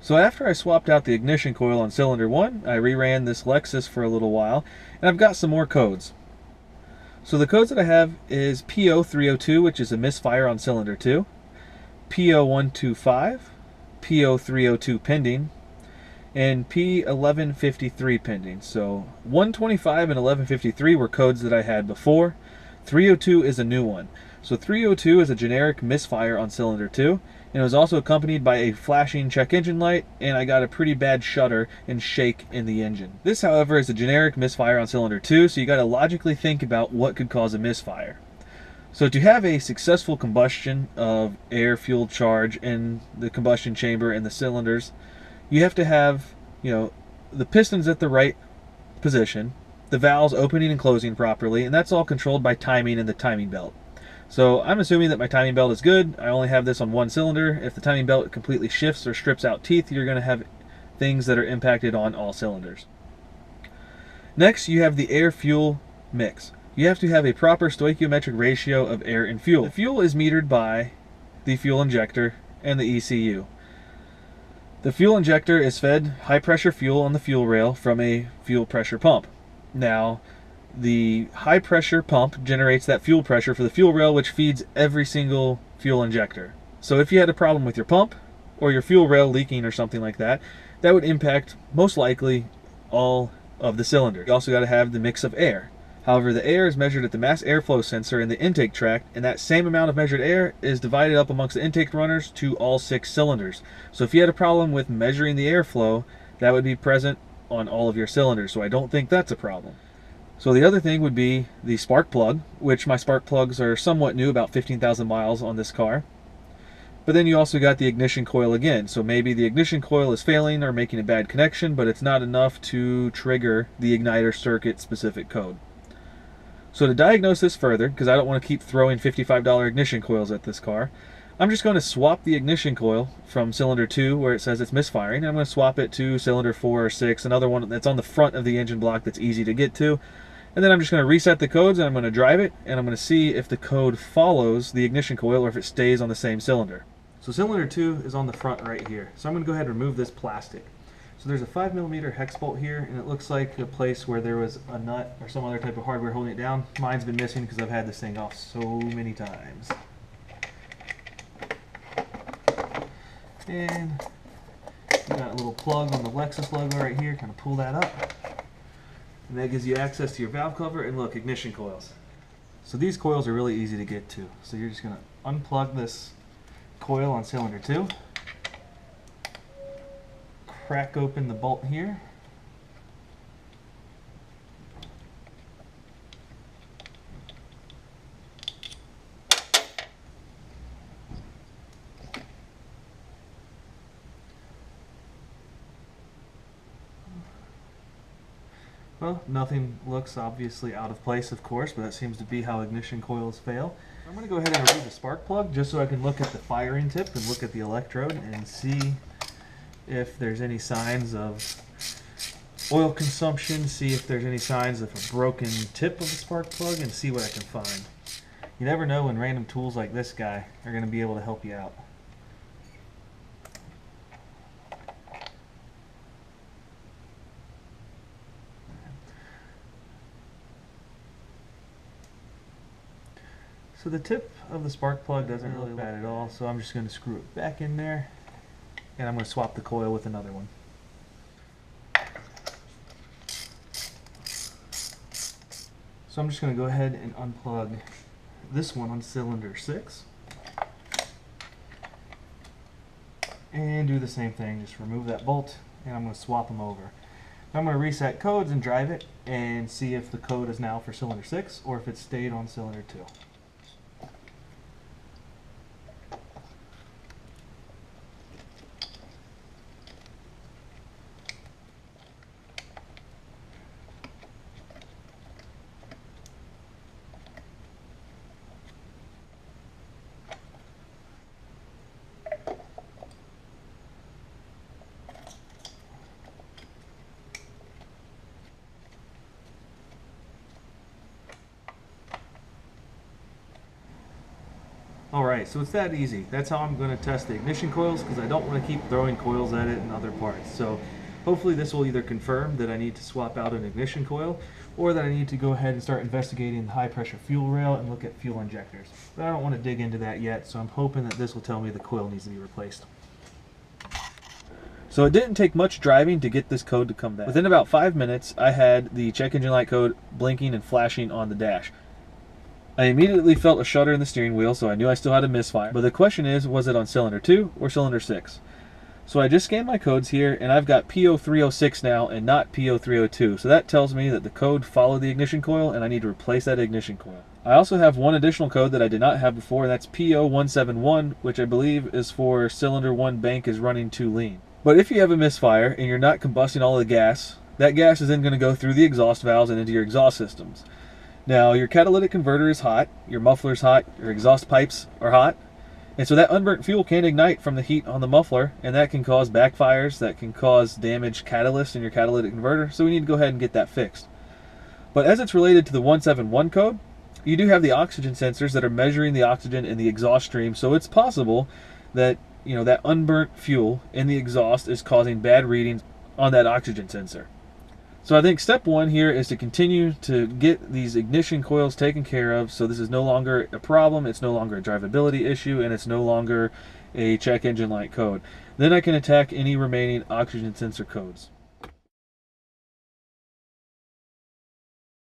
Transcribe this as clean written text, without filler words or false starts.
So after I swapped out the ignition coil on cylinder 1, I reran this Lexus for a little while, and I've got some more codes. So the codes that I have is PO302, which is a misfire on cylinder 2, PO125, PO302 pending, and P1153 pending. So 125 and 1153 were codes that I had before. 302 is a new one. So 302 is a generic misfire on cylinder 2, and it was also accompanied by a flashing check engine light, and I got a pretty bad shudder and shake in the engine. This, however, is a generic misfire on cylinder 2, so you got to logically think about what could cause a misfire. So to have a successful combustion of air-fuel charge in the combustion chamber and the cylinders, you have to have, the pistons at the right position, the valves opening and closing properly, and that's all controlled by timing and the timing belt. So I'm assuming that my timing belt is good. I only have this on one cylinder. If the timing belt completely shifts or strips out teeth, you're going to have things that are impacted on all cylinders. Next, you have the air-fuel mix. You have to have a proper stoichiometric ratio of air and fuel. The fuel is metered by the fuel injector and the ECU. The fuel injector is fed high-pressure fuel on the fuel rail from a fuel pressure pump. Now, the high-pressure pump generates that fuel pressure for the fuel rail, which feeds every single fuel injector. So if you had a problem with your pump or your fuel rail leaking or something like that, that would impact, most likely, all of the cylinders. You also got to have the mix of air. However, the air is measured at the mass airflow sensor in the intake tract, and that same amount of measured air is divided up amongst the intake runners to all 6 cylinders. So if you had a problem with measuring the airflow, that would be present on all of your cylinders, so I don't think that's a problem. So the other thing would be the spark plug, which my spark plugs are somewhat new, about 15,000 miles on this car. But then you also got the ignition coil again, so maybe the ignition coil is failing or making a bad connection, but it's not enough to trigger the igniter circuit specific code. So to diagnose this further, because I don't want to keep throwing $55 ignition coils at this car, I'm just going to swap the ignition coil from cylinder 2, where it says it's misfiring, and I'm going to swap it to cylinder 4 or 6, another one that's on the front of the engine block that's easy to get to. And then I'm just going to reset the codes, and I'm going to drive it, and I'm going to see if the code follows the ignition coil or if it stays on the same cylinder. So cylinder 2 is on the front right here. So I'm going to go ahead and remove this plastic. So there's a 5mm hex bolt here, and it looks like a place where there was a nut or some other type of hardware holding it down. Mine's been missing because I've had this thing off so many times. And you got a little plug on the Lexus logo right here, kind of pull that up. And that gives you access to your valve cover, and look, ignition coils. So these coils are really easy to get to. So you're just going to unplug this coil on cylinder 2. Crack open the bolt here. Well, nothing looks obviously out of place, of course, but that seems to be how ignition coils fail. I'm going to go ahead and remove the spark plug just so I can look at the firing tip and look at the electrode and see if there's any signs of oil consumption, see if there's any signs of a broken tip of the spark plug, and see what I can find. You never know when random tools like this guy are going to be able to help you out. So the tip of the spark plug doesn't really look bad at all, so I'm just going to screw it back in there, and I'm going to swap the coil with another one. So I'm just going to go ahead and unplug this one on cylinder 6 and do the same thing. Just remove that bolt, and I'm going to swap them over. I'm going to reset codes and drive it and see if the code is now for cylinder 6 or if it stayed on cylinder 2. Alright, so it's that easy. That's how I'm going to test the ignition coils, because I don't want to keep throwing coils at it in other parts. So hopefully this will either confirm that I need to swap out an ignition coil, or that I need to go ahead and start investigating the high pressure fuel rail and look at fuel injectors. But I don't want to dig into that yet, so I'm hoping that this will tell me the coil needs to be replaced. So it didn't take much driving to get this code to come back. Within about 5 minutes, I had the check engine light code blinking and flashing on the dash. I immediately felt a shudder in the steering wheel, so I knew I still had a misfire. But the question is, was it on cylinder 2 or cylinder 6? So I just scanned my codes here, and I've got P0306 now and not P0302. So that tells me that the code followed the ignition coil, and I need to replace that ignition coil. I also have one additional code that I did not have before, and that's P0171, which I believe is for cylinder 1 bank is running too lean. But if you have a misfire and you're not combusting all of the gas, that gas is then going to go through the exhaust valves and into your exhaust systems. Now, your catalytic converter is hot, your muffler is hot, your exhaust pipes are hot, and so that unburnt fuel can ignite from the heat on the muffler, and that can cause backfires, that can cause damaged catalyst in your catalytic converter, so we need to go ahead and get that fixed. But as it's related to the 171 code, you do have the oxygen sensors that are measuring the oxygen in the exhaust stream, so it's possible that, you know, that unburnt fuel in the exhaust is causing bad readings on that oxygen sensor. So I think step one here is to continue to get these ignition coils taken care of, so this is no longer a problem, it's no longer a drivability issue, and it's no longer a check engine light code. Then I can attack any remaining oxygen sensor codes.